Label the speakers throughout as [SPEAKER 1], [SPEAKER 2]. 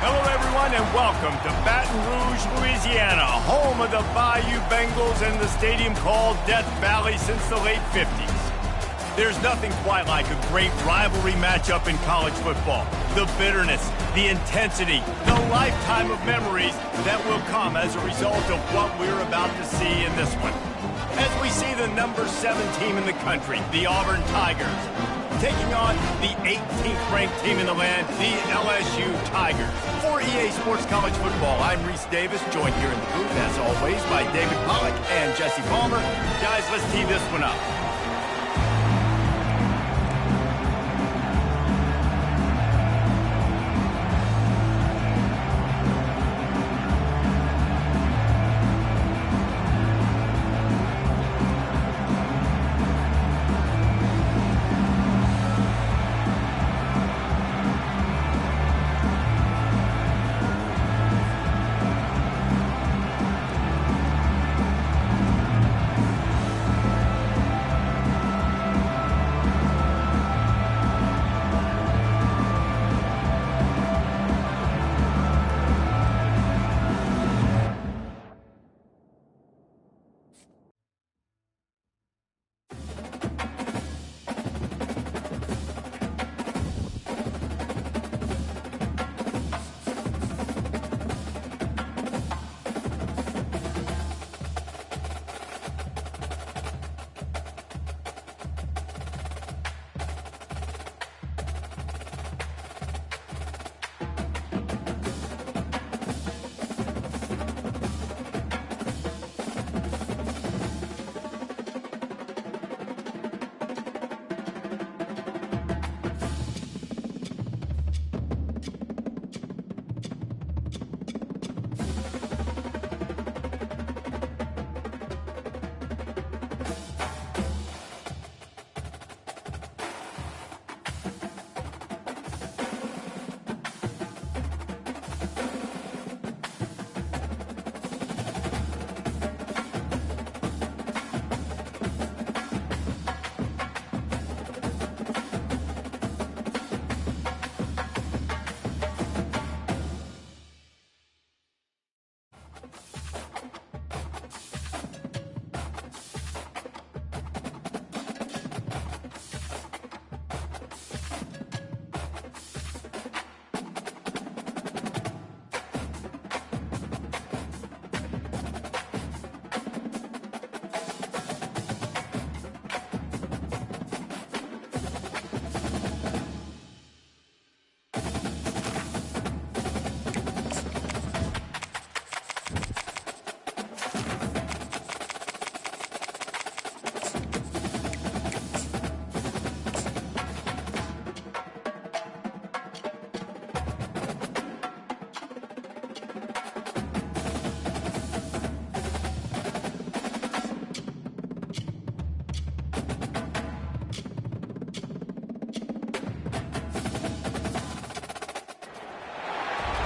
[SPEAKER 1] Hello, everyone, and welcome to Baton Rouge, Louisiana, home of the Bayou Bengals and the stadium called Death Valley since the late 50s. There's nothing quite like a great rivalry matchup in college football. The bitterness, the intensity, the lifetime of memories that will come as a result of what we're about to see in this one. As we see the number 7 team in the country, the Auburn Tigers, taking on the 18th ranked team in the land, the LSU Tigers. For EA Sports College Football, I'm Reese Davis, joined here in the booth, as always, by David Pollack and Jesse Palmer. Guys, let's tee this one up.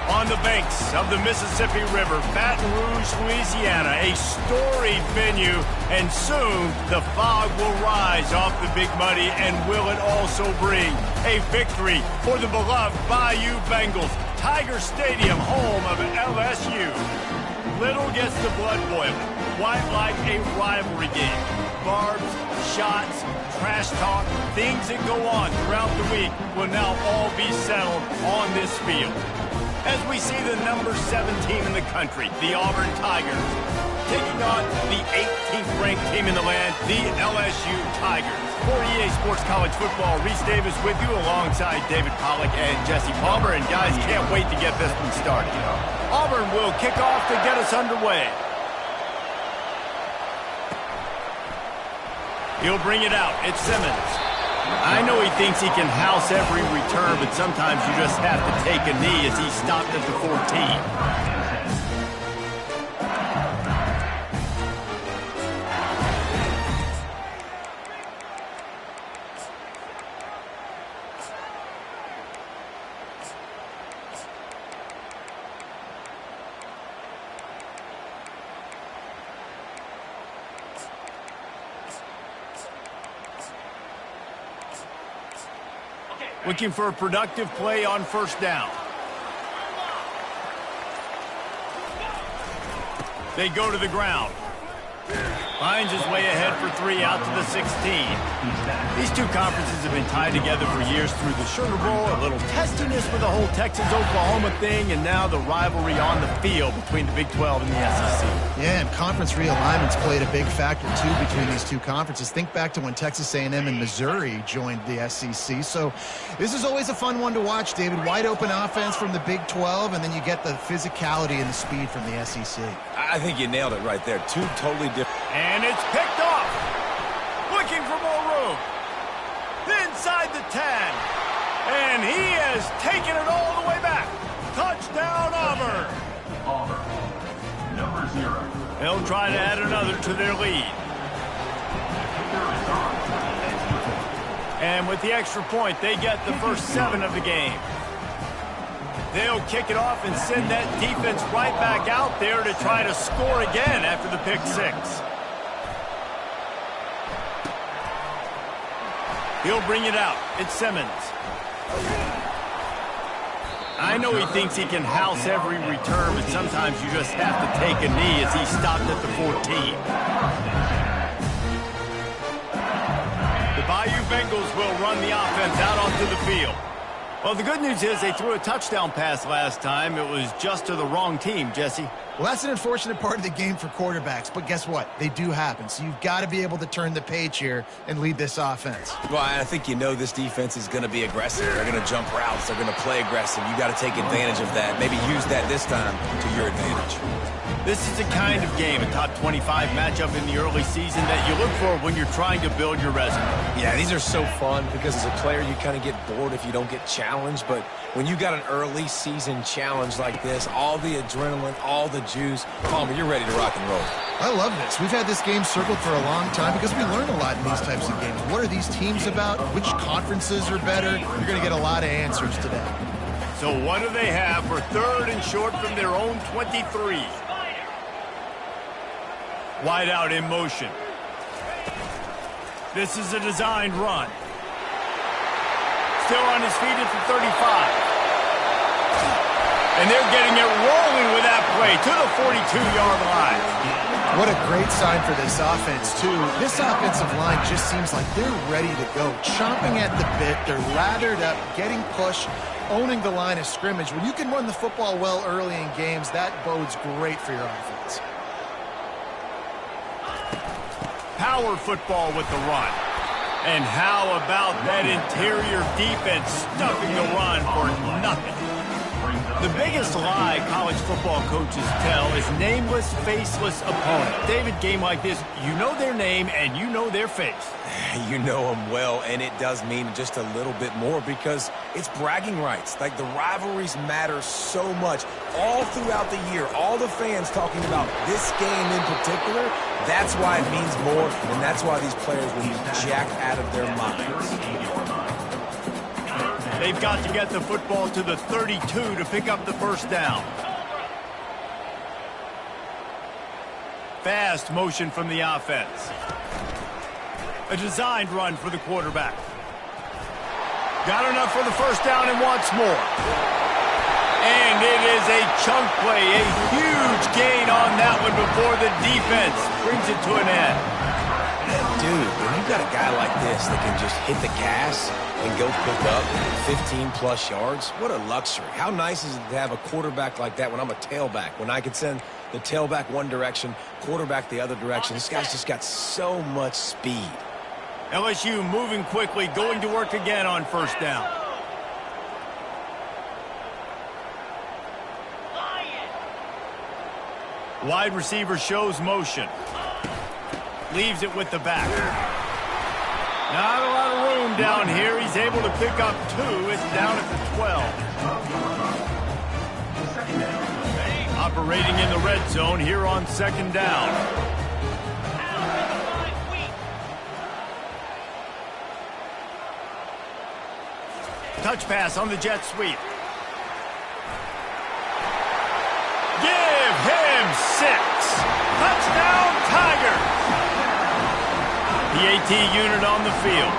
[SPEAKER 1] On the banks of the Mississippi River, Baton Rouge, Louisiana, a storied venue, and soon the fog will rise off the Big Muddy, and will it also bring a victory for the beloved Bayou Bengals. Tiger Stadium, home of LSU. Little gets the blood boiling, quite like a rivalry game. Barbs, shots, trash talk, things that go on throughout the week will now all be settled on this field. As we see the number 7 team in the country, the Auburn Tigers, taking on the 18th ranked team in the land, the LSU Tigers. For EA Sports College Football, Reese Davis with you alongside David Pollack and Jesse Palmer. And guys, can't wait to get this one started. Auburn will kick off to get us underway. He'll bring it out. It's Simmons. I know he thinks he can house every return, but sometimes you just have to take a knee as he stopped at the 14. Looking for a productive play on first down. They go to the ground. Finds his way ahead for 3 out to the 16. These two conferences have been tied together for years through the Sugar Bowl, a little testiness with the whole Texas-Oklahoma thing, and now the rivalry on the field between the Big 12 and the SEC.
[SPEAKER 2] Yeah, and conference realignment's played a big factor, too, between these two conferences. Think back to when Texas A&M and Missouri joined the SEC. So this is always a fun one to watch, David. Wide open offense from the Big 12, and then you get the physicality and the speed from the SEC.
[SPEAKER 3] I think you nailed it right there. Two totally different.
[SPEAKER 1] And it's picked off. Looking for more room. Inside the 10. And he has taken it all the way back. Touchdown, Auburn.
[SPEAKER 4] Number 0.
[SPEAKER 1] They'll try to add another to their lead. And with the extra point, they get the first 7 of the game. They'll kick it off and send that defense right back out there to try to score again after the pick 6. He'll bring it out. It's Simmons. I know he thinks he can house every return, but sometimes you just have to take a knee as he stopped at the 14. The Bayou Bengals will run the offense out onto the field. Well, the good news is they threw a touchdown pass last time. It was just to the wrong team, Jesse.
[SPEAKER 2] Well, that's an unfortunate part of the game for quarterbacks, but guess what? They do happen. So you've got to be able to turn the page here and lead this offense.
[SPEAKER 3] Well, I think you know this defense is going to be aggressive. They're going to jump routes. They're going to play aggressive. You got to take advantage of that. Maybe use that this time to your advantage.
[SPEAKER 1] This is the kind of game, a top 25 matchup in the early season, that you look for when you're trying to build your resume.
[SPEAKER 3] Yeah, these are so fun because as a player, you kind of get bored if you don't get challenged. But when you got an early season challenge like this, all the adrenaline, all the juice, Palmer, you're ready to rock and roll.
[SPEAKER 2] I love this. We've had this game circled for a long time because we learn a lot in these types of games. What are these teams about? Which conferences are better? You're going to get a lot of answers today.
[SPEAKER 1] So what do they have for 3rd and short from their own 23? Wide out in motion. This is a designed run. Still on his feet at the 35. And they're getting it rolling with that play to the 42-yard line.
[SPEAKER 2] What a great sign for this offense, too. This offensive line just seems like they're ready to go. Chomping at the bit, they're lathered up, getting pushed, owning the line of scrimmage. When you can run the football well early in games, that bodes great for your offense.
[SPEAKER 1] Power football with the run. And how about that interior defense stuffing the run for nothing? The biggest lie college football coaches tell is nameless, faceless opponent. David, game like this, you know their name and you know their face.
[SPEAKER 3] You know them well, and it does mean just a little bit more because it's bragging rights. Like, the rivalries matter so much all throughout the year. All the fans talking about this game in particular, that's why it means more, and that's why these players will be jacked out of their minds.
[SPEAKER 1] They've got to get the football to the 32 to pick up the first down. Fast motion from the offense. A designed run for the quarterback. Got enough for the first down and wants more. And it is a chunk play, a huge gain on that one before the defense brings it to an end.
[SPEAKER 3] Dude, when you got a guy like this that can just hit the gas and go pick up 15-plus yards, what a luxury. How nice is it to have a quarterback like that when I'm a tailback, when I can send the tailback one direction, quarterback the other direction. This guy's just got so much speed.
[SPEAKER 1] LSU moving quickly, going to work again on first down. Wide receiver shows motion. Leaves it with the back. Not a lot of room down here. He's able to pick up 2. It's down at the 12. Operating in the red zone here on second down. Touch pass on the jet sweep. Give him 6. Touchdown, Tigers. The AT unit on the field.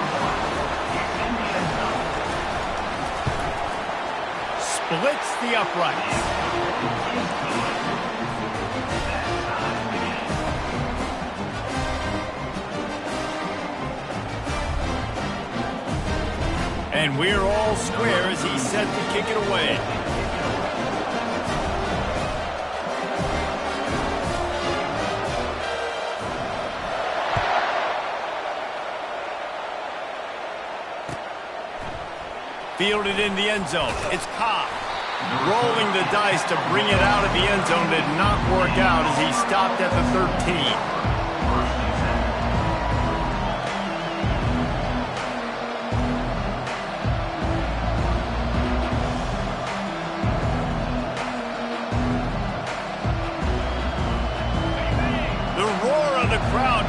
[SPEAKER 1] Splits the uprights. And we're all square as he's set to kick it away. Fielded in the end zone. It's Cobb. Rolling the dice to bring it out of the end zone did not work out as he stopped at the 13.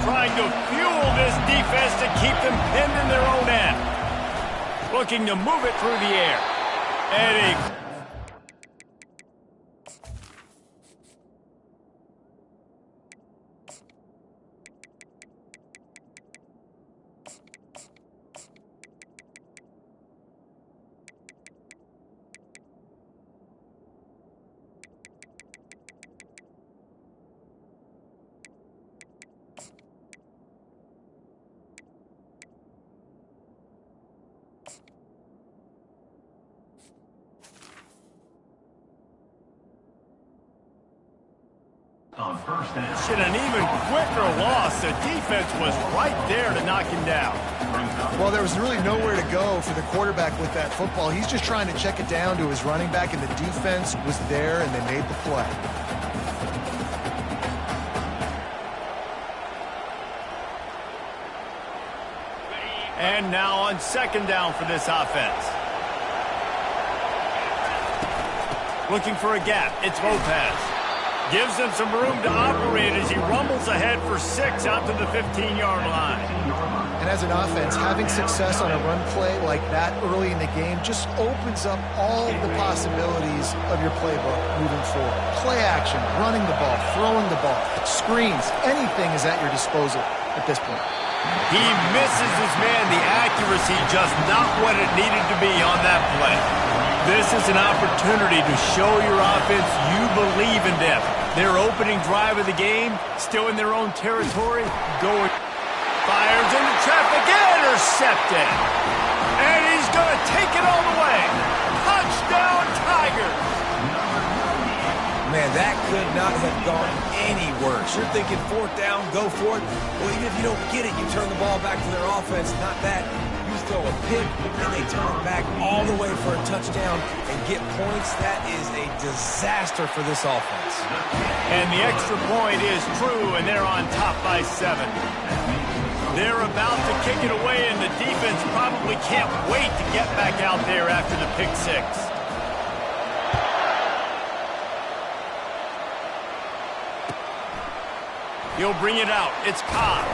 [SPEAKER 1] Trying to fuel this defense to keep them pinned in their own end. Looking to move it through the air. And an even quicker loss. The defense was right there to knock him down.
[SPEAKER 2] Well, there was really nowhere to go for the quarterback with that football. He's just trying to check it down to his running back, and the defense was there, and they made the play.
[SPEAKER 1] And now on second down for this offense. Looking for a gap. It's Lopez. Gives him some room to operate as he rumbles ahead for 6 out to the 15-yard line.
[SPEAKER 2] And as an offense, having success on a run play like that early in the game just opens up all the possibilities of your playbook moving forward. Play action, running the ball, throwing the ball, screens, anything is at your disposal at this point.
[SPEAKER 1] He misses his man. The accuracy just not what it needed to be on that play. This is an opportunity to show your offense you believe in them. Their opening drive of the game, still in their own territory, going. Fires into traffic, intercepted. And he's going to take it all the way. Touchdown, Tigers.
[SPEAKER 3] Man, that could not have gone any worse. You're thinking 4th down, go for it. Well, even if you don't get it, you turn the ball back to their offense. Not that. You throw a pick, and they turn it back all the way for a touchdown and get points. That is a disaster for this offense.
[SPEAKER 1] And the extra point is true, and they're on top by 7. They're about to kick it away, and the defense probably can't wait to get back out there after the pick 6. He'll bring it out. It's Cobb.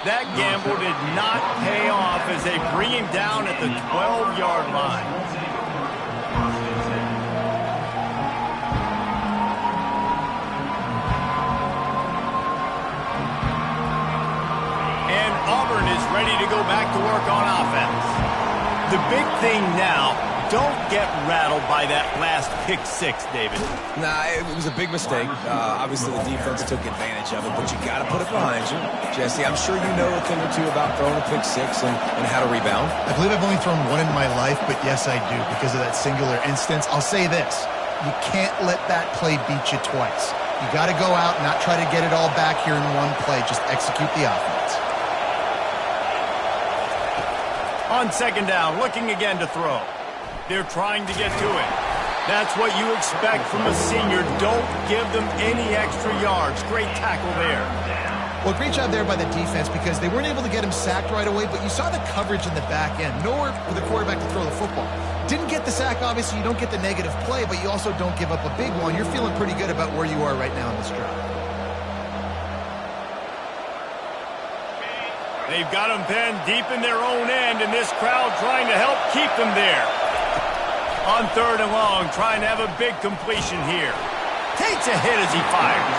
[SPEAKER 1] That gamble did not pay off as they bring him down at the 12-yard line. And Auburn is ready to go back to work on offense. The big thing now, don't get rattled by that last pick 6, David.
[SPEAKER 3] Nah, it was a big mistake. Obviously, the defense took advantage of it, but you got to put it behind you. Jesse, I'm sure you know a thing or two about throwing a pick 6 and how to rebound.
[SPEAKER 2] I believe I've only thrown one in my life, but yes, I do, because of that singular instance. I'll say this. You can't let that play beat you twice. You got to go out and not try to get it all back here in one play. Just execute the offense.
[SPEAKER 1] On second down, looking again to throw. They're trying to get to it. That's what you expect from a senior. Don't give them any extra yards. Great tackle there.
[SPEAKER 2] Well, great job there by the defense because they weren't able to get him sacked right away, but you saw the coverage in the back end. Nowhere for the quarterback to throw the football. Didn't get the sack, obviously. You don't get the negative play, but you also don't give up a big one. You're feeling pretty good about where you are right now in this drive.
[SPEAKER 1] They've got them pinned deep in their own end, and this crowd trying to help keep them there. On third and long, trying to have a big completion here. Takes a hit as he fires.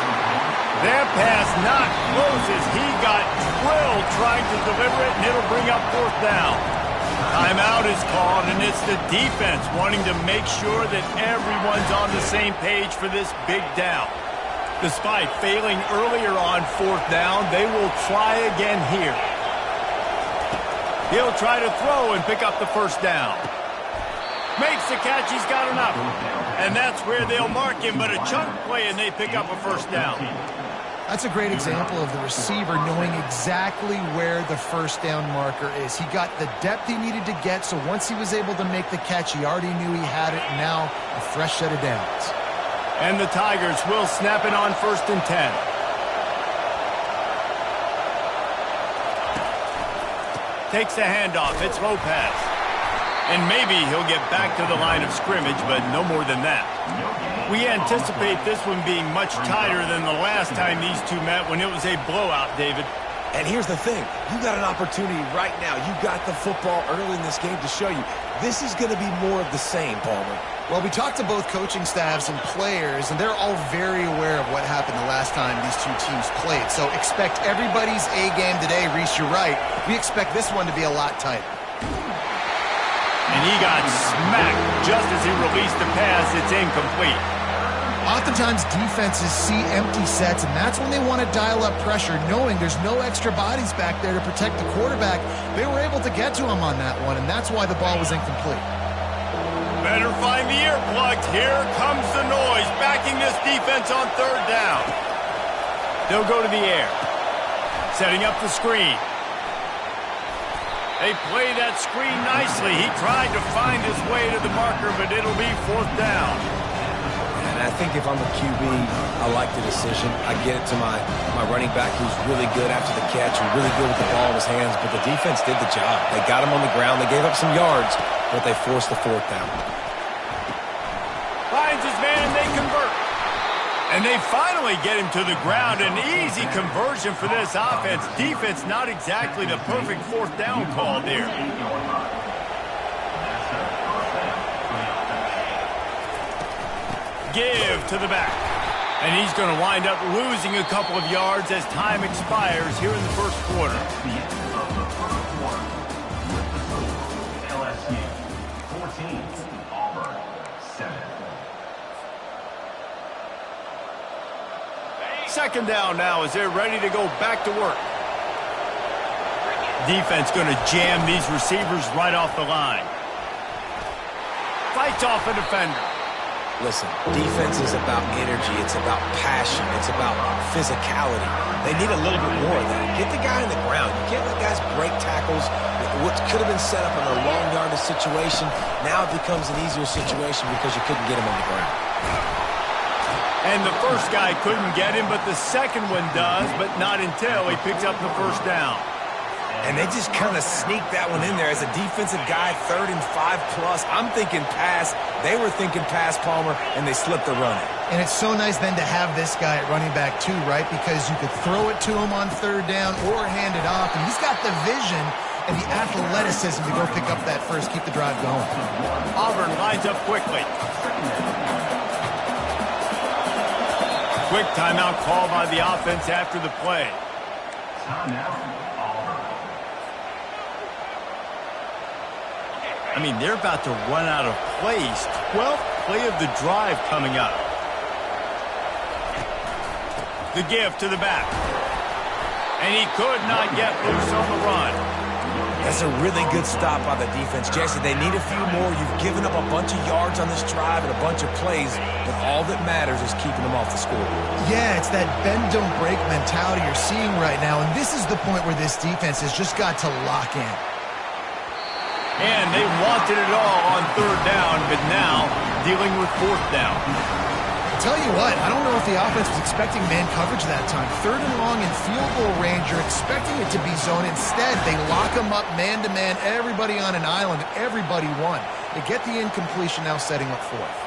[SPEAKER 1] That pass not close as he got drilled trying to deliver it, and it'll bring up 4th down. Timeout is called, and it's the defense wanting to make sure that everyone's on the same page for this big down. Despite failing earlier on 4th down, they will try again here. He'll try to throw and pick up the first down. Makes the catch, he's got enough. And that's where they'll mark him, but a chunk play and they pick up a first down.
[SPEAKER 2] That's a great example of the receiver knowing exactly where the first down marker is. He got the depth he needed to get, so once he was able to make the catch, he already knew he had it, and now a fresh set of downs.
[SPEAKER 1] And the Tigers will snap it on 1st and 10. Takes the handoff. It's Lopez. And maybe he'll get back to the line of scrimmage, but no more than that. We anticipate this one being much tighter than the last time these two met when it was a blowout, David.
[SPEAKER 3] And here's the thing. You got an opportunity right now. You got the football early in this game to show you. This is going to be more of the same, Palmer.
[SPEAKER 2] Well, we talked to both coaching staffs and players, and they're all very aware of what happened the last time these two teams played. So expect everybody's A game today. Reese, you're right. We expect this one to be a lot tighter.
[SPEAKER 1] And he got smacked just as he released the pass. It's incomplete.
[SPEAKER 2] Oftentimes, defenses see empty sets, and that's when they want to dial up pressure, knowing there's no extra bodies back there to protect the quarterback. They were able to get to him on that one, and that's why the ball was incomplete.
[SPEAKER 1] Better find the earplugs. Here comes the noise, backing this defense on 3rd down. They'll go to the air. Setting up the screen. They play that screen nicely. He tried to find his way to the marker, but it'll be 4th down.
[SPEAKER 3] And I think if I'm a QB, I like the decision. I get it to my running back who's really good after the catch and really good with the ball in his hands, but the defense did the job. They got him on the ground. They gave up some yards, but they forced the 4th down.
[SPEAKER 1] Finds his man, and they convert. And they finally get him to the ground. An easy conversion for this offense. Defense not exactly the perfect 4th down call there. Give to the back. And he's going to wind up losing a couple of yards as time expires here in the 1st quarter.
[SPEAKER 4] LSU 14, Auburn 7.
[SPEAKER 1] 2nd down now as they're ready to go back to work. Defense going to jam these receivers right off the line. Fights off a defender.
[SPEAKER 3] Listen, defense is about energy. It's about passion. It's about physicality. They need a little bit more of that. Get the guy on the ground. You can't let guys break tackles. What could have been set up in a long yardage situation, now it becomes an easier situation because you couldn't get him on the ground.
[SPEAKER 1] And the first guy couldn't get him, but the second one does, but not until he picks up the 1st down.
[SPEAKER 3] And they just kind of sneaked that one in there as a defensive guy, 3rd and 5+. I'm thinking pass. They were thinking pass, Palmer, and they slipped the run.
[SPEAKER 2] And it's so nice then to have this guy at running back too, right? Because you could throw it to him on 3rd down or hand it off, and he's got the vision and the athleticism to go pick up that first, keep the drive going.
[SPEAKER 1] Auburn lines up quickly. Quick timeout call by the offense after the play. I mean, they're about to run out of plays. 12th play of the drive coming up. The give to the back. And he could not get loose on the run.
[SPEAKER 3] That's a really good stop by the defense. Jason, they need a few more. You've given up a bunch of yards on this drive and a bunch of plays, but all that matters is keeping them off the score.
[SPEAKER 2] Yeah, it's that bend, don't break mentality you're seeing right now, and this is the point where this defense has just got to lock in.
[SPEAKER 1] And they wanted it all on 3rd down, but now dealing with 4th down.
[SPEAKER 2] Tell you what, I don't know if the offense was expecting man coverage that time. 3rd and long in field goal range, you're expecting it to be zone. Instead, they lock them up man-to-man, everybody on an island, everybody won. They get the incompletion, now setting up 4th.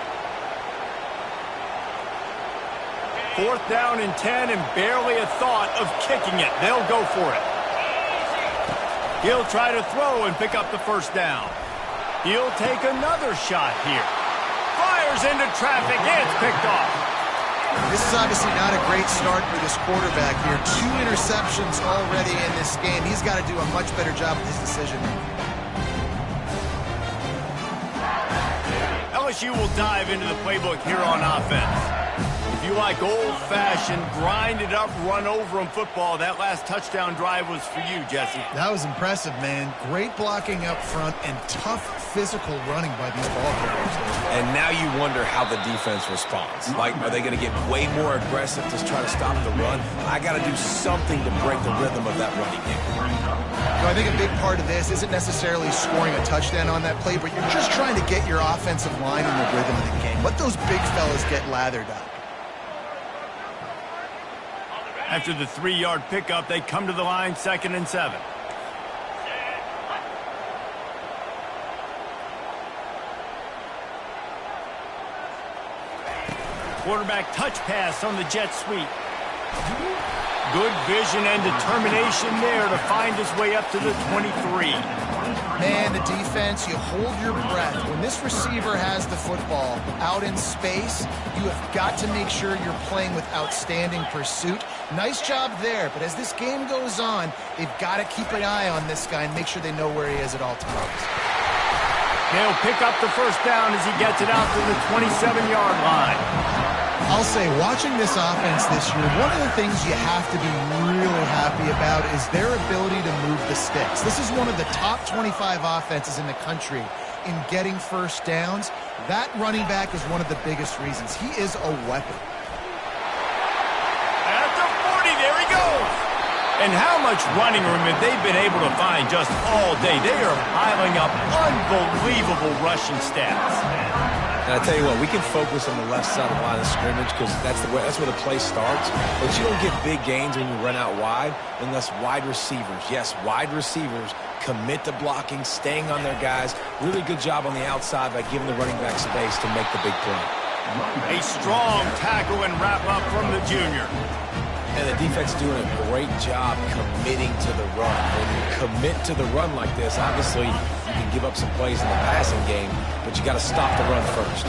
[SPEAKER 1] 4th down and 10, and barely a thought of kicking it. They'll go for it. He'll try to throw and pick up the 1st down. He'll take another shot here. Fires into traffic. It's picked off.
[SPEAKER 2] This is obviously not a great start for this quarterback here. 2 interceptions already in this game. He's got to do a much better job with his decision.
[SPEAKER 1] LSU will dive into the playbook here on offense. If you like old-fashioned, grind-it-up, run-over-'em football, that last touchdown drive was for you, Jesse.
[SPEAKER 2] That was impressive, man. Great blocking up front and tough physical running by these ball carriers.
[SPEAKER 3] And now you wonder how the defense responds. Like, are they going to get way more aggressive to try to stop the run? I got to do something to break the rhythm of that running game.
[SPEAKER 2] You know, I think a big part of this isn't necessarily scoring a touchdown on that play, but you're just trying to get your offensive line in the rhythm of the game. Let those big fellas get lathered up.
[SPEAKER 1] After the 3-yard pickup, they come to the line, 2nd and 7. Quarterback touch pass on the jet sweep. Good vision and determination there to find his way up to the 23.
[SPEAKER 2] Man, the defense, you hold your breath. When this receiver has the football out in space, you have got to make sure you're playing with outstanding pursuit. Nice job there, but as this game goes on, they've got to keep an eye on this guy and make sure they know where he is at all times.
[SPEAKER 1] They'll pick up the first down as he gets it out to the 27-yard line.
[SPEAKER 2] I'll say, watching this offense this year, one of the things you have to be really happy about is their ability to move the sticks. This is one of the top 25 offenses in the country in getting first downs. That running back is one of the biggest reasons. He is a weapon.
[SPEAKER 1] At the 40, there he goes. And how much running room have they been able to find just all day? They are piling up unbelievable rushing stats.
[SPEAKER 3] And I tell you what, we can focus on the left side of the line of scrimmage because that's where the play starts. But you don't get big gains when you run out wide unless wide receivers, yes, wide receivers commit to blocking, staying on their guys. Really good job on the outside by giving the running back space to make the big play.
[SPEAKER 1] A strong tackle and wrap up from the junior.
[SPEAKER 3] And the defense doing a great job committing to the run. When you commit to the run like this, obviously you can give up some plays in the passing game, but you got to stop the run first.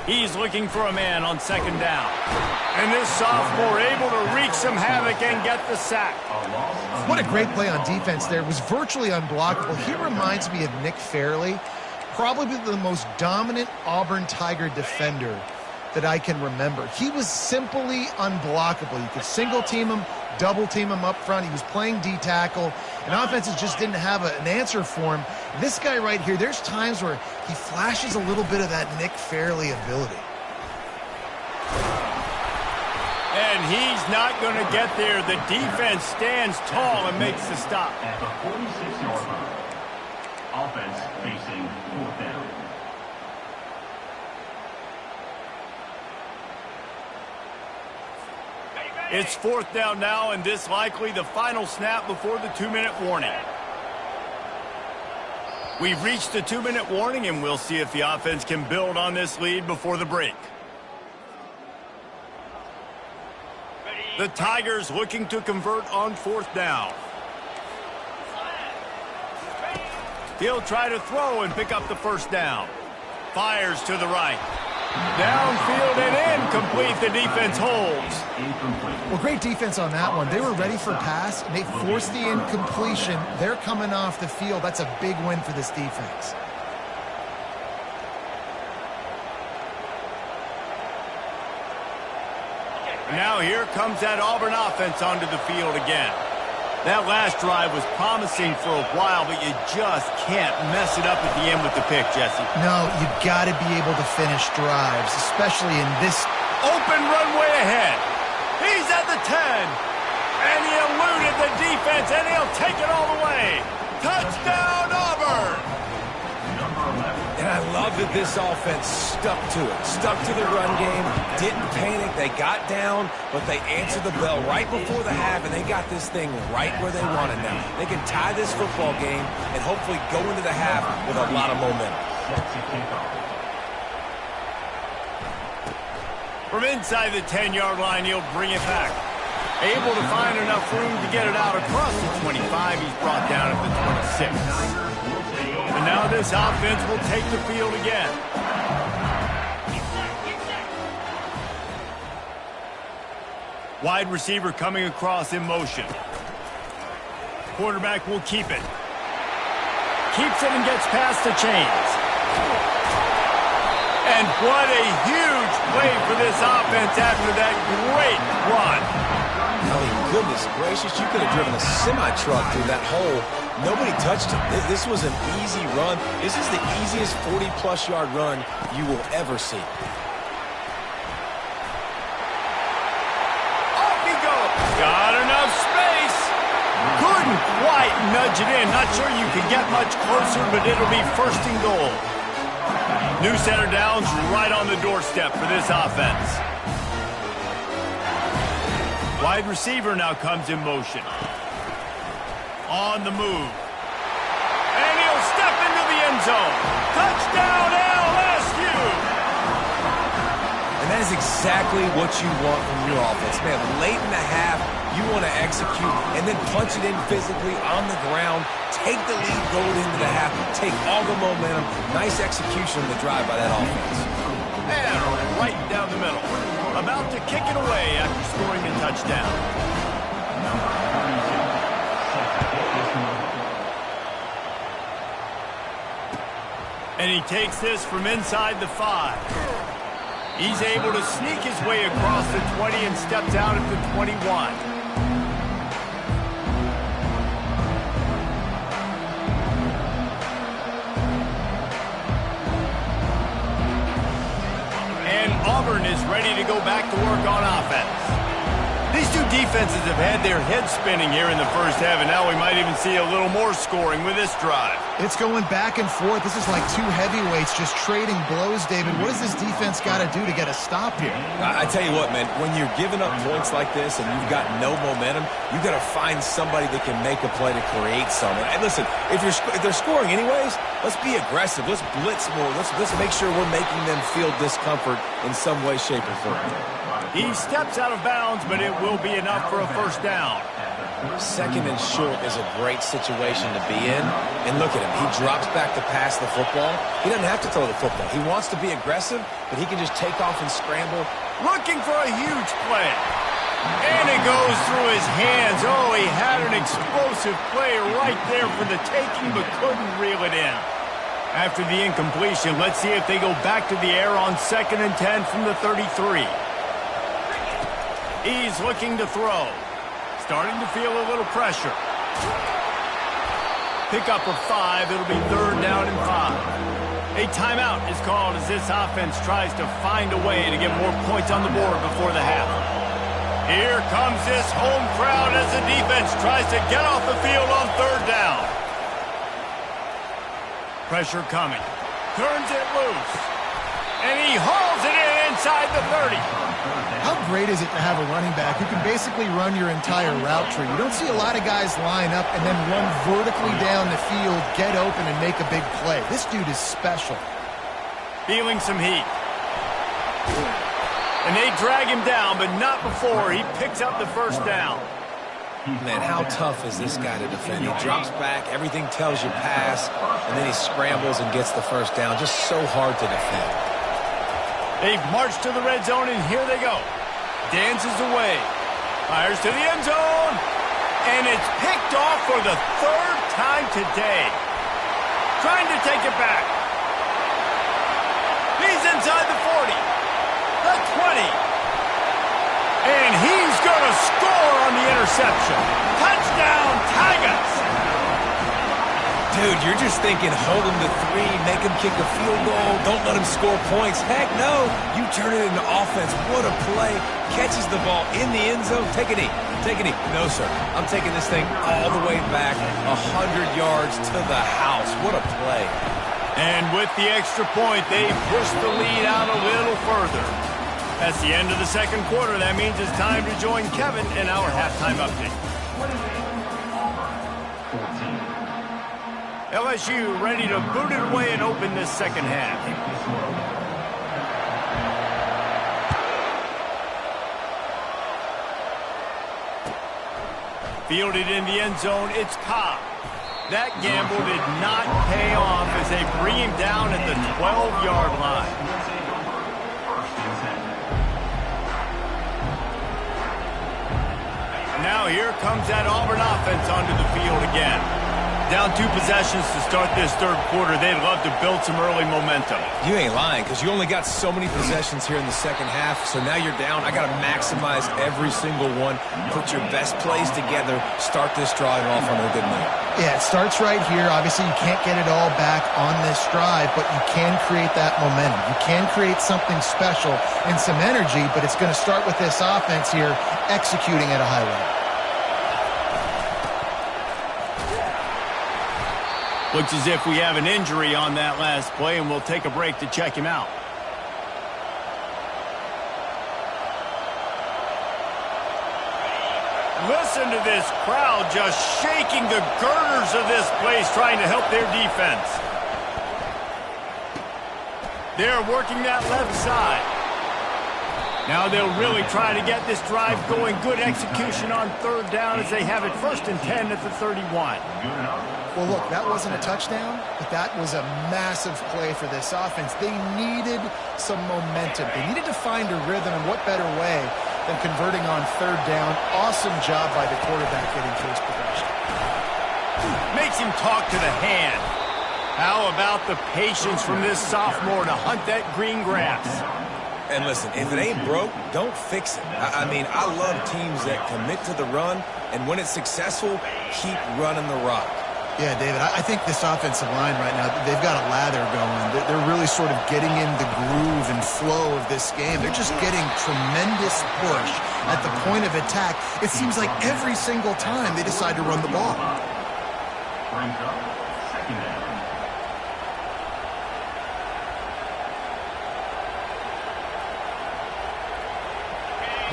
[SPEAKER 1] He's looking for a man on 2nd down. And this sophomore able to wreak some havoc and get the sack.
[SPEAKER 2] What a great play on defense there. It was virtually unblockable. He reminds me of Nick Fairley, probably the most dominant Auburn Tiger defender that I can remember. He was simply unblockable. You could single team him, double team him up front. He was playing D-tackle, and offenses just didn't have an answer for him. This guy right here, there's times where he flashes a little bit of that Nick Fairley ability.
[SPEAKER 1] And he's not going to get there. The defense stands tall and makes the stop.
[SPEAKER 4] At the 46-yard line, offense facing 4th down.
[SPEAKER 1] It's 4th down now, and this likely the final snap before the 2-minute warning. We've reached the 2-minute warning, and we'll see if the offense can build on this lead before the break. The Tigers looking to convert on 4th down. He'll try to throw and pick up the first down. Fires to the right. Downfield and incomplete. The defense holds.
[SPEAKER 2] Well, great defense on that one. They were ready for pass, and they forced the incompletion. They're coming off the field. That's a big win for this defense.
[SPEAKER 1] Now here comes that Auburn offense onto the field again. That last drive was promising for a while, but you just can't mess it up at the end with the pick, Jesse.
[SPEAKER 2] No, you got to be able to finish drives, especially in this
[SPEAKER 1] open runway ahead. He's at the 10, and he eluded the defense, and he'll take it all the way. Touchdown, Auburn!
[SPEAKER 3] And I love that this offense stuck to it, stuck to the run game, didn't panic. They got down, but they answered the bell right before the half, and they got this thing right where they want it now. They can tie this football game and hopefully go into the half with a lot of momentum.
[SPEAKER 1] From inside the 10-yard line, he'll bring it back. Able to find enough room to get it out across the 25. He's brought down at the 26. And now this offense will take the field again. Wide receiver coming across in motion. Quarterback will keep it. Keeps it and gets past the chains. And what a huge play for this offense after that great run.
[SPEAKER 3] I mean, goodness gracious, you could have driven a semi-truck through that hole. Nobody touched it. This was an easy run. This is the easiest 40-plus yard run you will ever see.
[SPEAKER 1] Off he goes. Got enough space. Couldn't quite nudge it in. Not sure you could get much closer, but it'll be first and goal. New center downs right on the doorstep for this offense. Wide receiver now comes in motion. On the move. And he'll step into the end zone. Touchdown LSU!
[SPEAKER 3] And that is exactly what you want from your offense. Man, late in the half, you want to execute and then punch it in physically on the ground. Take the lead going into the half. Take all the momentum. Nice execution on the drive by that offense.
[SPEAKER 1] And right down the middle. About to kick it away after scoring a touchdown. And he takes this from inside the 5. He's able to sneak his way across the 20 and steps out at the 21. Auburn is ready to go back to work on offense. These two defenses have had their heads spinning here in the first half, and now we might even see a little more scoring with this drive.
[SPEAKER 2] It's going back and forth. This is like two heavyweights just trading blows, David. What does this defense got to do to get a stop here?
[SPEAKER 3] I tell you what, man, when you're giving up points like this and you've got no momentum, you've got to find somebody that can make a play to create something. And listen, if they're scoring anyways, let's be aggressive. Let's blitz more. Let's make sure we're making them feel discomfort in some way, shape, or form.
[SPEAKER 1] He steps out of bounds, but it will be enough for a first down.
[SPEAKER 3] Second and short is a great situation to be in. And look at him. He drops back to pass the football. He doesn't have to throw the football. He wants to be aggressive, but he can just take off and scramble.
[SPEAKER 1] Looking for a huge play. And it goes through his hands. Oh, he had an explosive play right there for the taking, but couldn't reel it in. After the incompletion, let's see if they go back to the air on 2nd and 10 from the 33. He's looking to throw. Starting to feel a little pressure. Pickup of 5. It'll be 3rd down and 5. A timeout is called as this offense tries to find a way to get more points on the board before the half. Here comes this home crowd as the defense tries to get off the field on 3rd down. Pressure coming. Turns it loose. And he hauls it in inside the 30.
[SPEAKER 2] How great is it to have a running back who can basically run your entire route tree? You don't see a lot of guys line up and then run vertically down the field, get open, and make a big play. This dude is special.
[SPEAKER 1] Feeling some heat. And they drag him down, but not before he picks up the first down.
[SPEAKER 3] Man, how tough is this guy to defend? He drops back, everything tells you pass, and then he scrambles and gets the first down. Just so hard to defend.
[SPEAKER 1] They've marched to the red zone, and here they go. Dances away. Fires to the end zone. And it's picked off for the 3rd time today. Trying to take it back. He's inside the 40. The 20. And he's going to score on the interception. Touchdown, Tigers!
[SPEAKER 3] Dude, you're just thinking, hold him to 3, make him kick a field goal, don't let him score points. Heck no, you turn it into offense. What a play. Catches the ball in the end zone. Take a knee. Take a knee. No, sir. I'm taking this thing all the way back 100 yards to the house. What a play.
[SPEAKER 1] And with the extra point, they push the lead out a little further. That's the end of the second quarter. That means it's time to join Kevin in our halftime update. LSU ready to boot it away and open this second half. Fielded in the end zone, it's Cobb. That gamble did not pay off as they bring him down at the 12-yard line. now here comes that Auburn offense onto the field again. Down 2 possessions to start this third quarter. They'd love to build some early momentum.
[SPEAKER 3] You ain't lying, because you only got so many possessions here in the second half, so now you're down. I got to maximize every single one, put your best plays together, start this drive off on a good note.
[SPEAKER 2] Yeah, it starts right here. Obviously, you can't get it all back on this drive, but you can create that momentum. You can create something special and some energy, but it's going to start with this offense here executing at a high level.
[SPEAKER 1] Looks as if we have an injury on that last play, and we'll take a break to check him out. Listen to this crowd just shaking the girders of this place, trying to help their defense. They're working that left side. Now they'll really try to get this drive going. Good execution on third down as they have it 1st and 10 at the 31.
[SPEAKER 2] Well, look, that wasn't a touchdown, but that was a massive play for this offense. They needed some momentum. They needed to find a rhythm, and what better way than converting on third down. Awesome job by the quarterback getting to his progression.
[SPEAKER 1] Makes him talk to the hand. How about the patience from this sophomore to hunt that green grass?
[SPEAKER 3] And listen, if it ain't broke, don't fix it. I mean, I love teams that commit to the run, and when it's successful, keep running the rock.
[SPEAKER 2] Yeah, David, I think this offensive line right now, they've got a lather going. They're really sort of getting in the groove and flow of this game. They're just getting tremendous push at the point of attack. It seems like every single time they decide to run the ball.
[SPEAKER 4] Brings up 2nd down.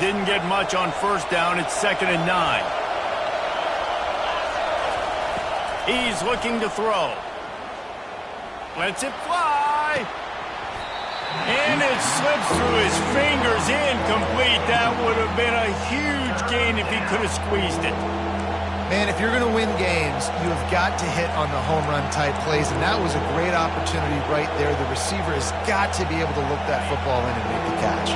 [SPEAKER 1] Didn't get much on 1st down. It's 2nd and 9. He's looking to throw. Lets it fly. And it slips through his fingers, incomplete. That would have been a huge gain if he could have squeezed it.
[SPEAKER 2] Man, if you're going to win games, you have got to hit on the home run type plays, and that was a great opportunity right there. The receiver has got to be able to look that football in and make the catch.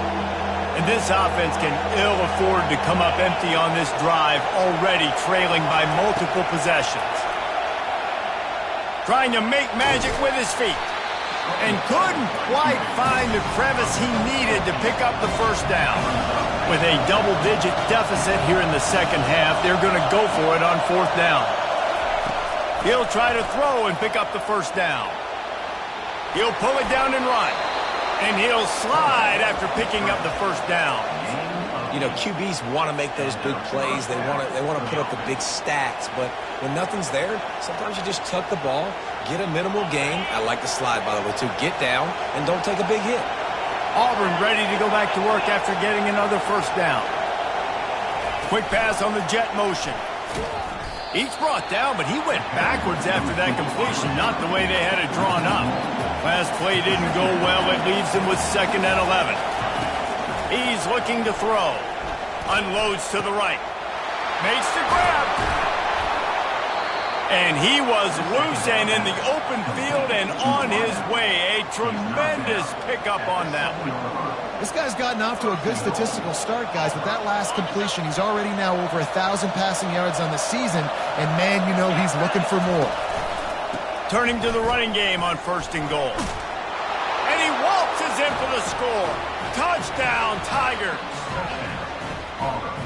[SPEAKER 1] And this offense can ill afford to come up empty on this drive, already trailing by multiple possessions. Trying to make magic with his feet. And couldn't quite find the crevice he needed to pick up the 1st down. With a double-digit deficit here in the second half, they're going to go for it on 4th down. He'll try to throw and pick up the 1st down. He'll pull it down and run. And he'll slide after picking up the 1st down.
[SPEAKER 3] You know, QBs want to make those big plays. They want to put up the big stats. But when nothing's there, sometimes you just tuck the ball, get a minimal gain. I like the slide, by the way, too. Get down and don't take a big hit.
[SPEAKER 1] Auburn ready to go back to work after getting another 1st down. Quick pass on the jet motion. He's brought down, but he went backwards after that completion, not the way they had it drawn up. Last play didn't go well. It leaves him with 2nd and 11. He's looking to throw. Unloads to the right. Makes the grab. And he was loose and in the open field and on his way. A tremendous pickup on that one.
[SPEAKER 2] This guy's gotten off to a good statistical start, guys. With that last completion, he's already now over 1,000 passing yards on the season. And, man, you know he's looking for more.
[SPEAKER 1] Turning to the running game on 1st and goal. And he waltzes in for the score. Touchdown, Tigers.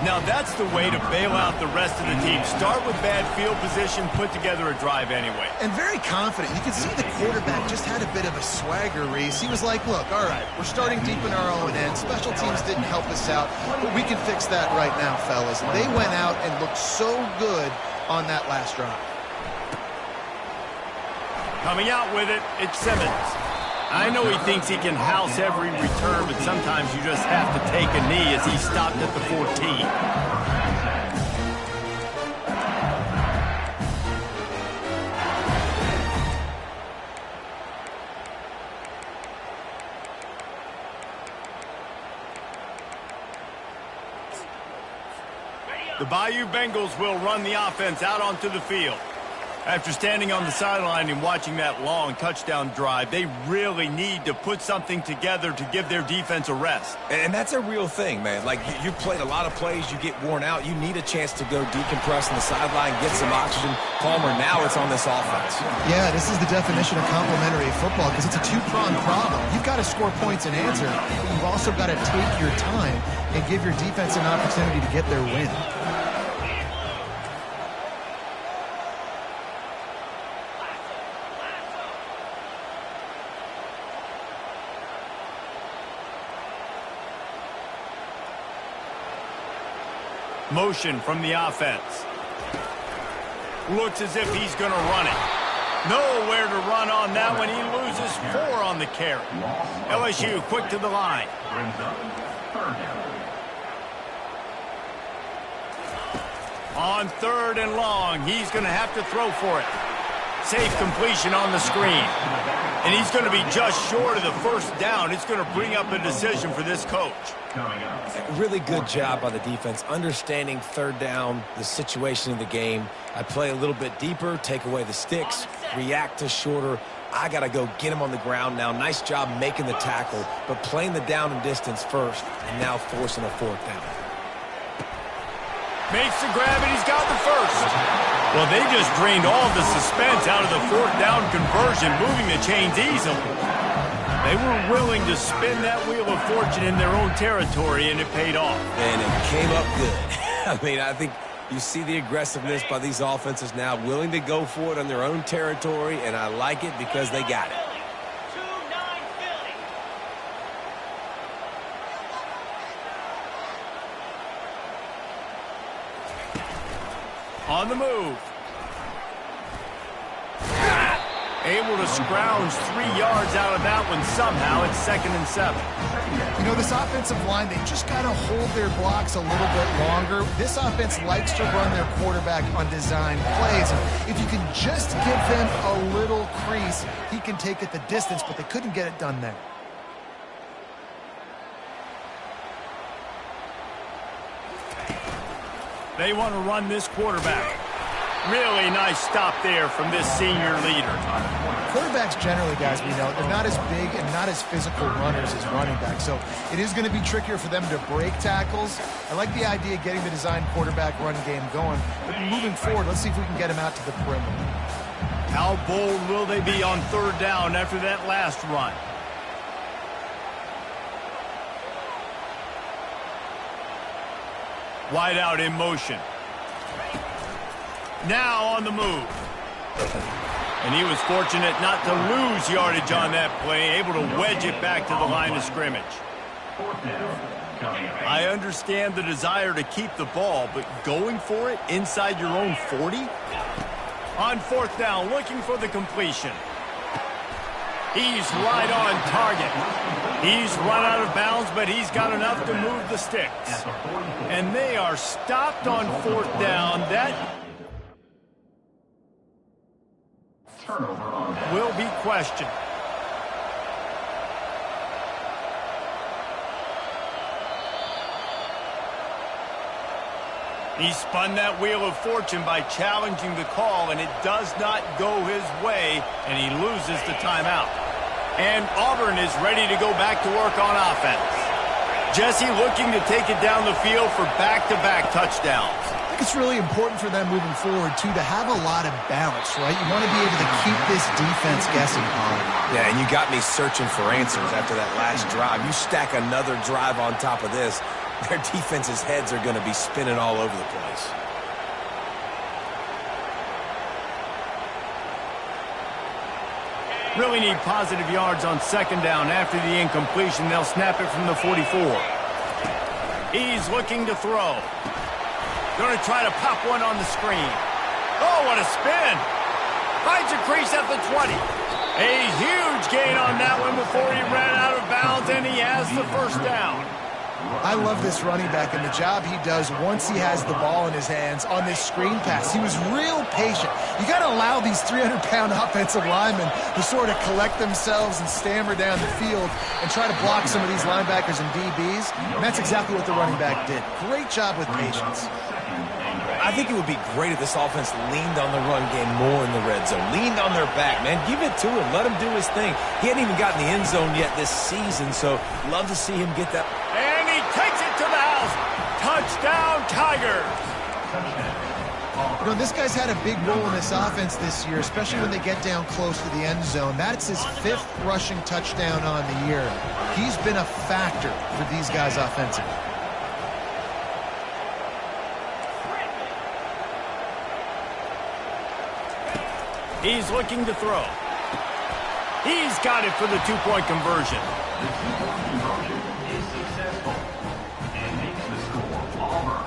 [SPEAKER 1] Now that's the way to bail out the rest of the team. Start with bad field position, put together a drive anyway.
[SPEAKER 2] And very confident. You can see the quarterback just had a bit of a swagger, Reese. He was like, look, all right, we're starting deep in our own end. Special teams didn't help us out, but we can fix that right now, fellas. And they went out and looked so good on that last drive.
[SPEAKER 1] Coming out with it, it's Simmons. I know he thinks he can house every return, but sometimes you just have to take a knee as he stopped at the 14. The Bayou Bengals will run the offense out onto the field. After standing on the sideline and watching that long touchdown drive, they really need to put something together to give their defense a rest.
[SPEAKER 3] And that's a real thing, man. Like, you played a lot of plays, you get worn out, you need a chance to go decompress on the sideline, get some oxygen. Palmer, now it's on this offense.
[SPEAKER 2] Yeah, this is the definition of complementary football because it's a two-pronged problem. You've got to score points and answer, but you've also got to take your time and give your defense an opportunity to get their win.
[SPEAKER 1] Motion from the offense. Looks as if he's going to run it. Nowhere to run on that one. He loses 4 on the carry. LSU quick to the line.
[SPEAKER 4] Brings up third down.
[SPEAKER 1] On 3rd and long, he's going to have to throw for it. Safe completion on the screen. And he's going to be just short of the first down. It's going to bring up a decision for this coach.
[SPEAKER 4] Coming up.
[SPEAKER 3] Really good job by the defense, understanding 3rd down, the situation of the game. I play a little bit deeper, take away the sticks, react to shorter. I got to go get him on the ground now. Nice job making the tackle, but playing the down and distance first, and now forcing a 4th down.
[SPEAKER 1] Makes the grab, and he's got the first. Well, they just drained all the suspense out of the 4th down conversion, moving the chains easily. They were willing to spin that wheel of fortune in their own territory, and it paid off.
[SPEAKER 3] And it came up good. I mean, I think you see the aggressiveness by these offenses now, willing to go for it on their own territory, and I like it because they got it.
[SPEAKER 1] On the move. Able to scrounge 3 yards out of that one somehow. It's 2nd and 7.
[SPEAKER 2] You know, this offensive line, they just got to hold their blocks a little bit longer. This offense likes to run their quarterback on design plays. If you can just give them a little crease, he can take it the distance, but they couldn't get it done there.
[SPEAKER 1] They want to run this quarterback. Really nice stop there from this senior leader.
[SPEAKER 2] Quarterbacks generally, guys, we know, they're not as big and not as physical runners as running backs. So it is going to be trickier for them to break tackles. I like the idea of getting the design quarterback run game going. But moving forward, let's see if we can get him out to the perimeter.
[SPEAKER 1] How bold will they be on 3rd down after that last run? Wide out in motion. Now on the move. And he was fortunate not to lose yardage on that play, able to wedge it back to the line of scrimmage.
[SPEAKER 4] 4th down. Coming up.
[SPEAKER 1] I understand the desire to keep the ball, but going for it inside your own 40? On 4th down, looking for the completion. He's right on target. He's run out of bounds, but he's got enough to move the sticks. And they are stopped on 4th down. That
[SPEAKER 4] Turnover on that.
[SPEAKER 1] will be questioned. He spun that wheel of fortune by challenging the call, and it does not go his way, and he loses the timeout. And Auburn is ready to go back to work on offense. Jesse looking to take it down the field for back-to-back touchdowns.
[SPEAKER 2] I think it's really important for them moving forward, too, to have a lot of balance, right? You want to be able to keep this defense guessing hard.
[SPEAKER 3] Yeah, and you got me searching for answers after that last drive. You stack another drive on top of this, their defense's heads are going to be spinning all over the place.
[SPEAKER 1] Really need positive yards on 2nd down. After the incompletion, they'll snap it from the 44. He's looking to throw. Going to try to pop one on the screen. Oh, what a spin. Finds a crease at the 20. A huge gain on that one before he ran out of bounds, and he has the 1st down.
[SPEAKER 2] I love this running back and the job he does once he has the ball in his hands on this screen pass. He was real patient. You got to allow these 300-pound offensive linemen to sort of collect themselves and stammer down the field and try to block some of these linebackers and DBs. And that's exactly what the running back did. Great job with patience.
[SPEAKER 4] 2nd and goal.
[SPEAKER 3] I think it would be great if this offense leaned on the run game more in the red zone. Leaned on their back, man. Give it to him. Let him do his thing. He hadn't even gotten the end zone yet this season, so love to see him get that.
[SPEAKER 1] And he takes it to the house. Touchdown, Tigers.
[SPEAKER 2] You know, this guy's had a big role in this offense this year, especially when they get down close to the end zone. That's his 5th rushing touchdown on the year. He's been a factor for these guys offensively.
[SPEAKER 1] He's looking to throw. He's got it for the 2-point conversion.
[SPEAKER 4] The 2-point conversion is successful and makes the score Auburn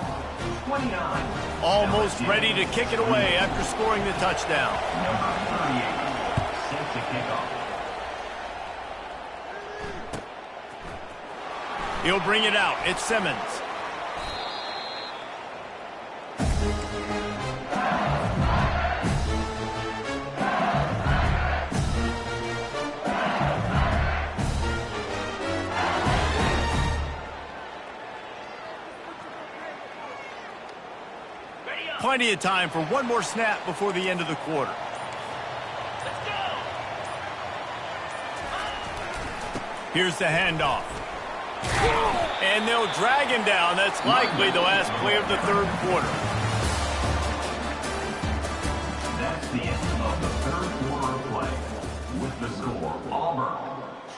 [SPEAKER 4] 29.
[SPEAKER 1] Almost ready to kick it away after scoring the touchdown.
[SPEAKER 4] Number 38, set to kick off.
[SPEAKER 1] He'll bring it out. It's Simmons. Plenty of time for one more snap before the end of the quarter. Here's the handoff. And they'll drag him down. That's likely the last play of the 3rd quarter.
[SPEAKER 4] That's the end of the 3rd quarter of play. With the score, Auburn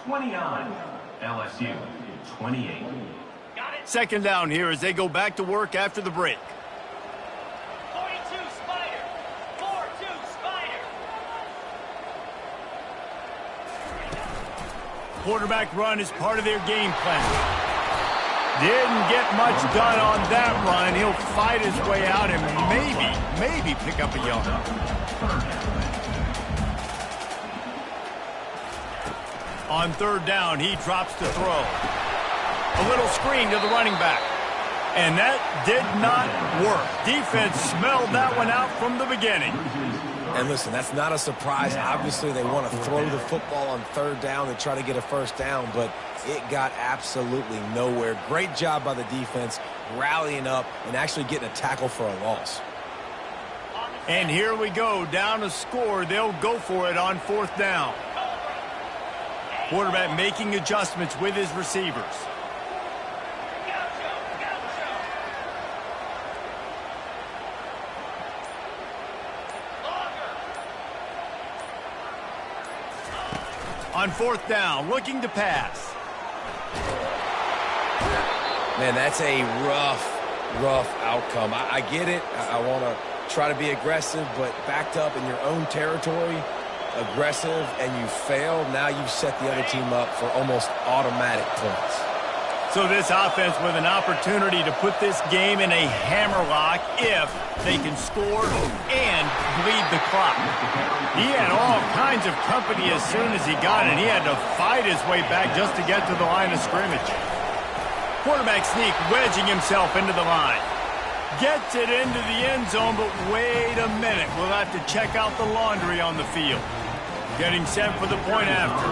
[SPEAKER 4] 29, LSU 28.
[SPEAKER 1] Second down here as they go back to work after the break. Quarterback run is part of their game plan. Didn't get much done on that run. He'll fight his way out and maybe pick up a yard. On 3rd down, he drops to throw. A little screen to the running back. And that did not work. Defense smelled that one out from the beginning.
[SPEAKER 3] And listen, that's not a surprise. Obviously, they want to throw the football on 3rd down and try to get a 1st down, but it got absolutely nowhere. Great job by the defense, rallying up and actually getting a tackle for a loss.
[SPEAKER 1] And here we go, down a score. They'll go for it on 4th down. Quarterback making adjustments with his receivers. On 4th down, looking to pass.
[SPEAKER 3] Man, that's a rough outcome. I get it. I want to try to be aggressive, but backed up in your own territory, aggressive, and you fail. Now you've set the other team up for almost automatic points.
[SPEAKER 1] So this offense with an opportunity to put this game in a hammerlock if they can score and bleed the clock. He had all kinds of company as soon as he got it. He had to fight his way back just to get to the line of scrimmage. Quarterback sneak, wedging himself into the line. Gets it into the end zone, but wait a minute. We'll have to check out the laundry on the field. Getting set for the point after.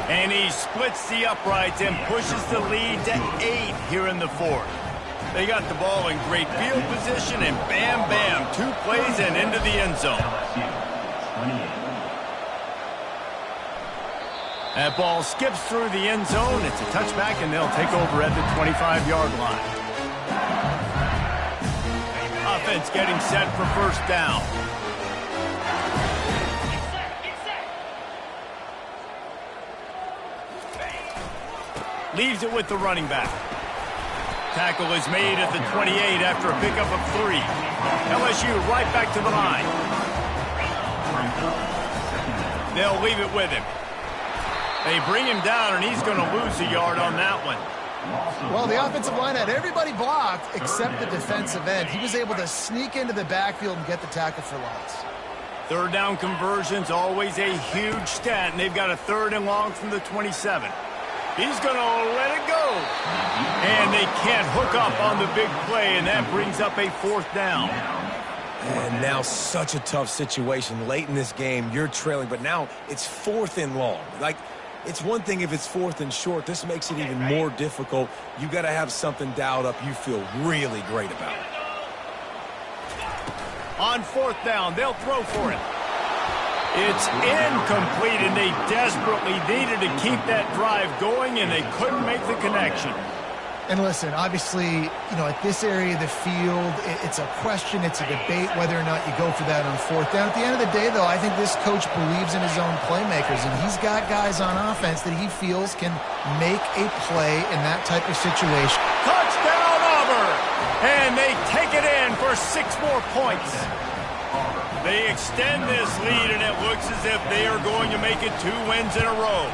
[SPEAKER 1] And he splits the uprights and pushes the lead to 8 here in the 4th. They got the ball in great field position, and bam, bam, 2 plays and into the end zone. That ball skips through the end zone. It's a touchback, and they'll take over at the 25-yard line. Offense getting set for 1st down. Leaves it with the running back. Tackle is made at the 28 after a pickup of 3. LSU right back to the line. They'll leave it with him. They bring him down, and he's going to lose a yard on that one.
[SPEAKER 2] Well, the offensive line had everybody blocked except the defensive end. He was able to sneak into the backfield and get the tackle for loss.
[SPEAKER 1] 3rd down conversion's always a huge stat, and they've got a 3rd and long from the 27. He's going to let it go. And they can't hook up on the big play, and that brings up a 4th down.
[SPEAKER 3] And now such a tough situation. Late in this game, you're trailing, but now it's 4th and long. Like, It's one thing if it's 4th and short. This makes it even more difficult. You got to have something dialed up you feel really great about.
[SPEAKER 1] On 4th down, they'll throw for it. It's incomplete, and they desperately needed to keep that drive going, and they couldn't make the connection.
[SPEAKER 2] And listen, obviously, at this area of the field, it's a question, it's a debate whether or not you go for that on 4th down. At the end of the day, though, I think this coach believes in his own playmakers, and he's got guys on offense that he feels can make a play in that type of situation.
[SPEAKER 1] Touchdown, Auburn! And they take it in for 6 more points. They extend this lead, and it looks as if they are going to make it 2 wins in a row.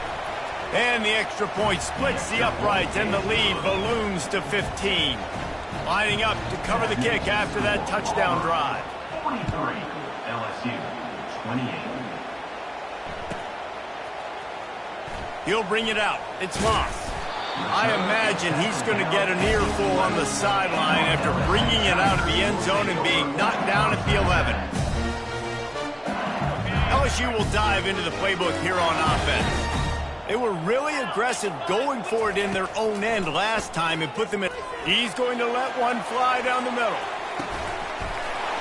[SPEAKER 1] And the extra point splits the uprights, and the lead balloons to 15. Lining up to cover the kick after that touchdown drive.
[SPEAKER 4] 43, LSU, 28.
[SPEAKER 1] He'll bring it out. It's Moss. I imagine he's going to get an earful on the sideline after bringing it out of the end zone and being knocked down at the 11. LSU will dive into the playbook here on offense. They were really aggressive going for it in their own end last time and put them in. He's going to let one fly down the middle.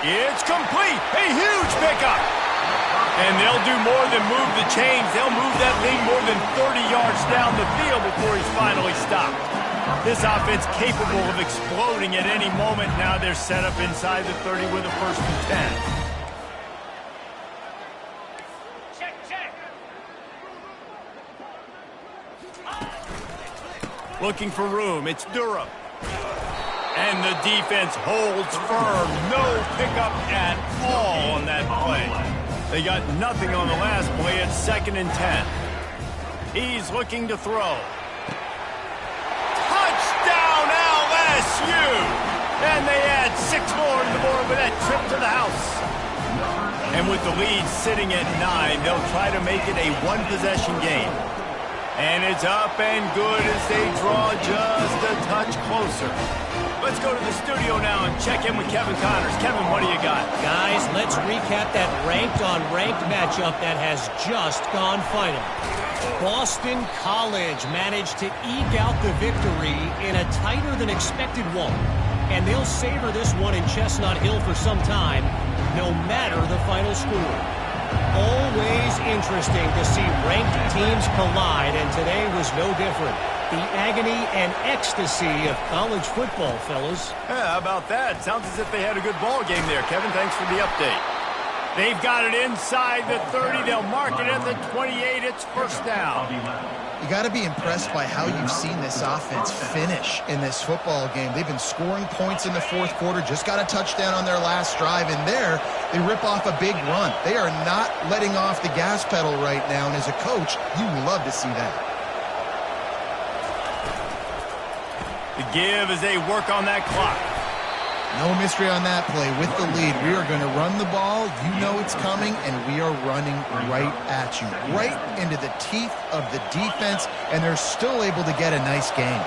[SPEAKER 1] It's complete. A huge pickup. And they'll do more than move the chains. They'll move that thing more than 30 yards down the field before he's finally stopped. This offense capable of exploding at any moment. Now they're set up inside the 30 with a 1st and 10. Looking for room. It's Durham. And the defense holds firm. No pickup at all on that play. They got nothing on the last play at 2nd and 10. He's looking to throw. Touchdown LSU! And they add 6 more to the board with that trip to the house. And with the lead sitting at 9, they'll try to make it a 1-possession game. And it's up and good as they draw just a touch closer. Let's go to the studio now and check in with Kevin Connors. Kevin, what do you got?
[SPEAKER 5] Guys, let's recap that ranked-on-ranked matchup that has just gone final. Boston College managed to eke out the victory in a tighter-than-expected one. And they'll savor this one in Chestnut Hill for some time, no matter the final score. Always interesting to see ranked teams collide, and today was no different. The agony and ecstasy of college football, fellas.
[SPEAKER 1] Yeah, how about that? Sounds as if they had a good ball game there. Kevin, thanks for the update. They've got it inside the 30. They'll mark it at the 28. It's 1st down.
[SPEAKER 2] You got to be impressed by how you've seen this offense finish in this football game. They've been scoring points in the 4th quarter, just got a touchdown on their last drive, and there they rip off a big run. They are not letting off the gas pedal right now, and as a coach, you love to see that.
[SPEAKER 1] The give as they work on that clock.
[SPEAKER 2] No mystery on that play. With the lead, we are going to run the ball. You know it's coming, and we are running right at you. Right into the teeth of the defense, and they're still able to get a nice gain.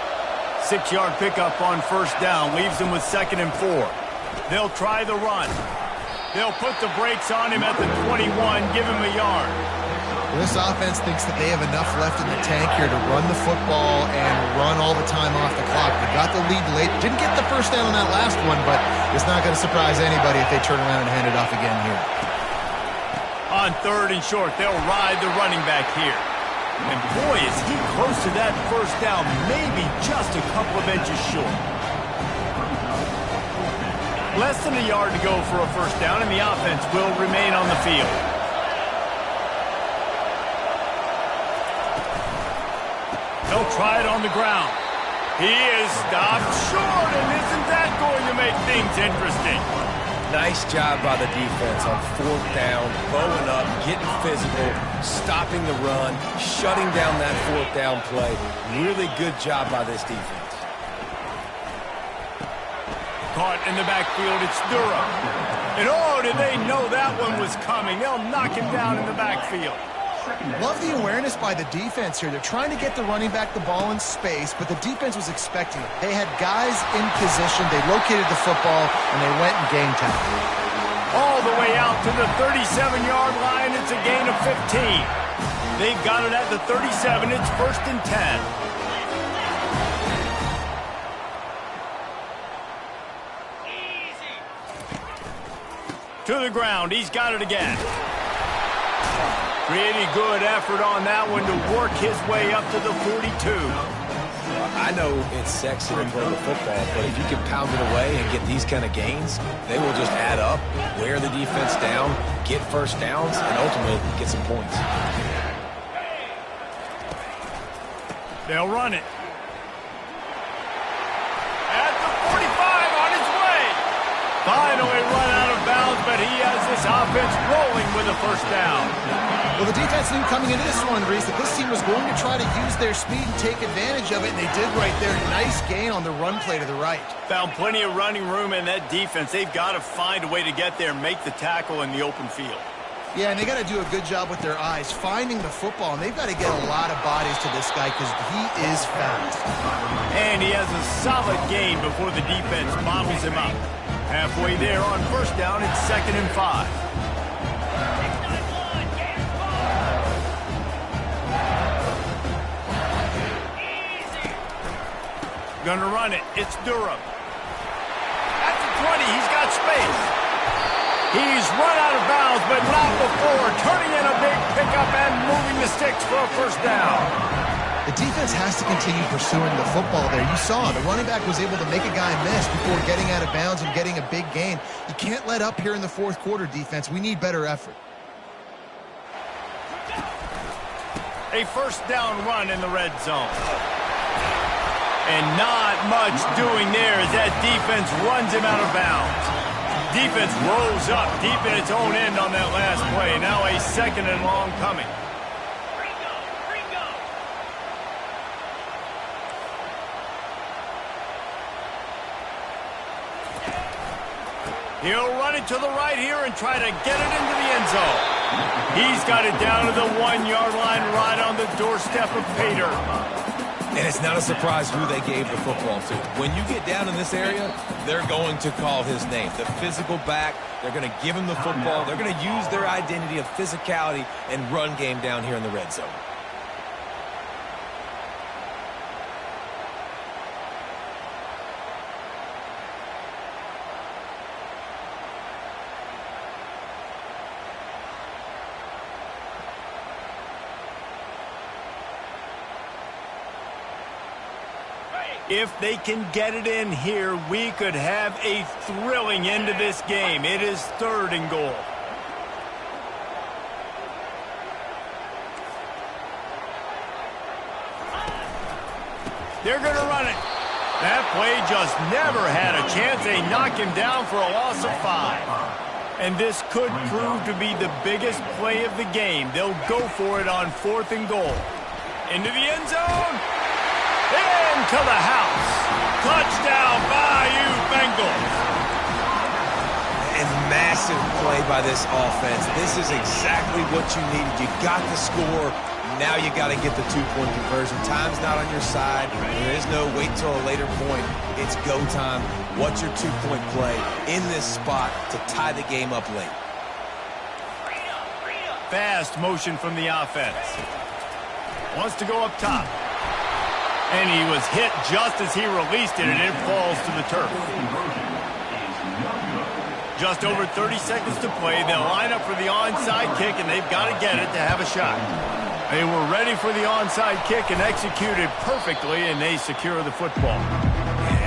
[SPEAKER 1] 6-yard pickup on 1st down. Leaves them with 2nd and 4. They'll try the run. They'll put the brakes on him at the 21, give him a yard.
[SPEAKER 2] This offense thinks that they have enough left in the tank here to run the football and run all the time off the clock. They got the lead late. Didn't get the 1st down on that last one, but it's not going to surprise anybody if they turn around and hand it off again here.
[SPEAKER 1] On 3rd and short, they'll ride the running back here. And boy, is he close to that 1st down, maybe just a couple of inches short. Less than a yard to go for a 1st down, and the offense will remain on the field. They'll try it on the ground. He is stopped short, and isn't that going to make things interesting?
[SPEAKER 3] Nice job by the defense on 4th down, bowing up, getting physical, stopping the run, shutting down that 4th down play. Really good job by this defense.
[SPEAKER 1] Caught in the backfield, it's Durham. And oh, did they know that one was coming? They'll knock him down in the backfield.
[SPEAKER 2] Love the awareness by the defense here. They're trying to get the running back the ball in space, but the defense was expecting it. They had guys in position. They located the football, and they went and game tackled.
[SPEAKER 1] All the way out to the 37-yard line. It's a gain of 15. They've got it at the 37. It's 1st and 10. To the ground. He's got it again. Pretty good effort on that one to work his way up to the 42.
[SPEAKER 3] I know it's sexy to throw the football, but if you can pound it away and get these kind of gains, they will just add up, wear the defense down, get first downs, and ultimately get some points.
[SPEAKER 1] They'll run it. At the 45 on his way. Finally run out of bounds, but he has this offense rolling with a first down.
[SPEAKER 2] Well, the defense knew coming into this one, Reese, that this team was going to try to use their speed and take advantage of it, and they did right there. Nice gain on the run play to the right.
[SPEAKER 1] Found plenty of running room in that defense. They've got to find a way to get there and make the tackle in the open field.
[SPEAKER 2] Yeah, and they got to do a good job with their eyes, finding the football, and they've got to get a lot of bodies to this guy because he is fast.
[SPEAKER 1] And he has a solid gain before the defense bobbles him up. Halfway there on first down, it's 2nd and 5. Gonna run it. It's Durham. At the 20, he's got space. He's run out of bounds, but not before turning in a big pickup and moving the sticks for a first down.
[SPEAKER 2] The defense has to continue pursuing the football there. You saw the running back was able to make a guy miss before getting out of bounds and getting a big gain. You can't let up here in the fourth quarter, defense. We need better effort.
[SPEAKER 1] A first down run in the red zone. And not much doing there as that defense runs him out of bounds. Defense rolls up deep in its own end on that last play. Now a 2nd and long coming. He'll run it to the right here and try to get it into the end zone. He's got it down to the 1-yard line right on the doorstep of Pater.
[SPEAKER 3] And it's not a surprise who they gave the football to. When you get down in this area, they're going to call his name. The physical back, they're going to give him the football. They're going to use their identity of physicality and run game down here in the red zone.
[SPEAKER 1] If they can get it in here, we could have a thrilling end to this game. It is 3rd and goal. They're going to run it. That play just never had a chance. They knock him down for a loss of 5. And this could prove to be the biggest play of the game. They'll go for it on 4th and goal. Into the end zone. Into the house. Touchdown, Bayou Bengals.
[SPEAKER 3] And massive play by this offense. This is exactly what you needed. You got the score. Now you got to get the 2-point conversion. Time's not on your side. There is no wait till a later point. It's go time. What's your 2-point play in this spot to tie the game up late?
[SPEAKER 1] Fast motion from the offense. Wants to go up top. And he was hit just as he released it, and it falls to the turf. Just over 30 seconds to play. They'll line up for the onside kick, and they've got to get it to have a shot. They were ready for the onside kick and executed perfectly, and they secure the football.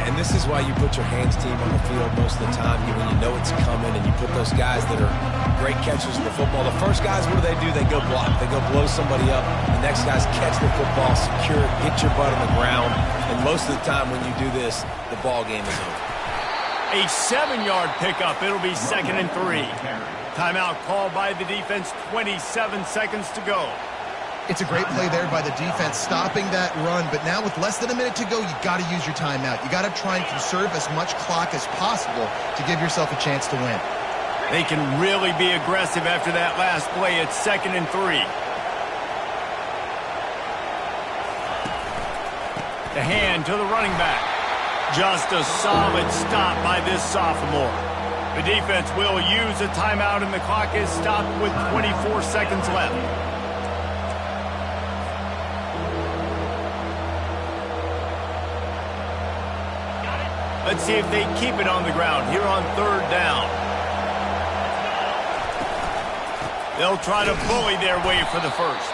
[SPEAKER 3] And this is why you put your hands team on the field most of the time when you know it's coming, and you put those guys that are great catchers of the football. The first guys, what do? They go block. They go blow somebody up. The next guys catch the football, secure it, get your butt on the ground. And most of the time when you do this, the ball game is over.
[SPEAKER 1] A 7-yard pickup. It'll be 2nd and 3. Timeout called by the defense. 27 seconds to go.
[SPEAKER 2] It's a great play there by the defense, stopping that run. But now with less than a minute to go, you got to use your timeout. You got to try and conserve as much clock as possible to give yourself a chance to win.
[SPEAKER 1] They can really be aggressive after that last play. It's 2nd and 3. The hand to the running back. Just a solid stop by this sophomore. The defense will use a timeout, and the clock is stopped with 24 seconds left. Let's see if they keep it on the ground here on 3rd down. They'll try to bully their way for the first.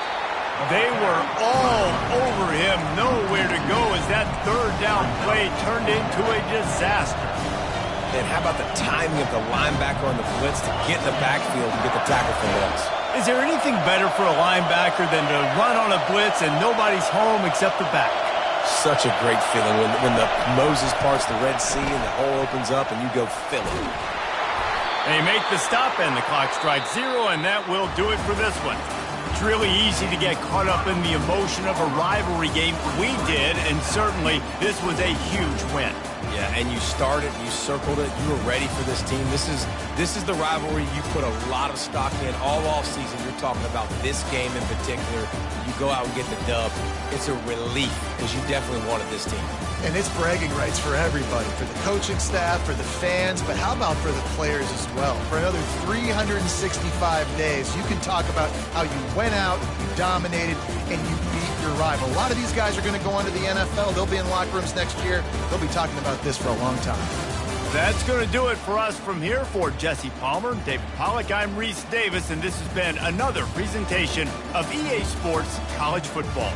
[SPEAKER 1] They were all over him, nowhere to go as that 3rd down play turned into a disaster.
[SPEAKER 3] And how about the timing of the linebacker on the blitz to get in the backfield and get the tackle for loss?
[SPEAKER 1] Is there anything better for a linebacker than to run on a blitz and nobody's home except the back?
[SPEAKER 3] Such a great feeling when the Moses parts the Red Sea and the hole opens up and you go fill it.
[SPEAKER 1] They make the stop and the clock strikes 0, and that will do it for this one. It's really easy to get caught up in the emotion of a rivalry game. We did, and certainly this was a huge win.
[SPEAKER 3] Yeah, and you started, you circled it, you were ready for this team. This is the rivalry you put a lot of stock in all offseason. You're talking about this game in particular. You go out and get the dub. It's a relief because you definitely wanted this team.
[SPEAKER 2] And it's bragging rights for everybody, for the coaching staff, for the fans, but how about for the players as well? For another 365 days, you can talk about how you went out, you dominated, and you beat your rival. A lot of these guys are going to go on to the NFL. They'll be in locker rooms next year. They'll be talking about this for a long time.
[SPEAKER 1] That's going to do it for us from here. For Jesse Palmer, David Pollack, I'm Reese Davis, and this has been another presentation of EA Sports College Football.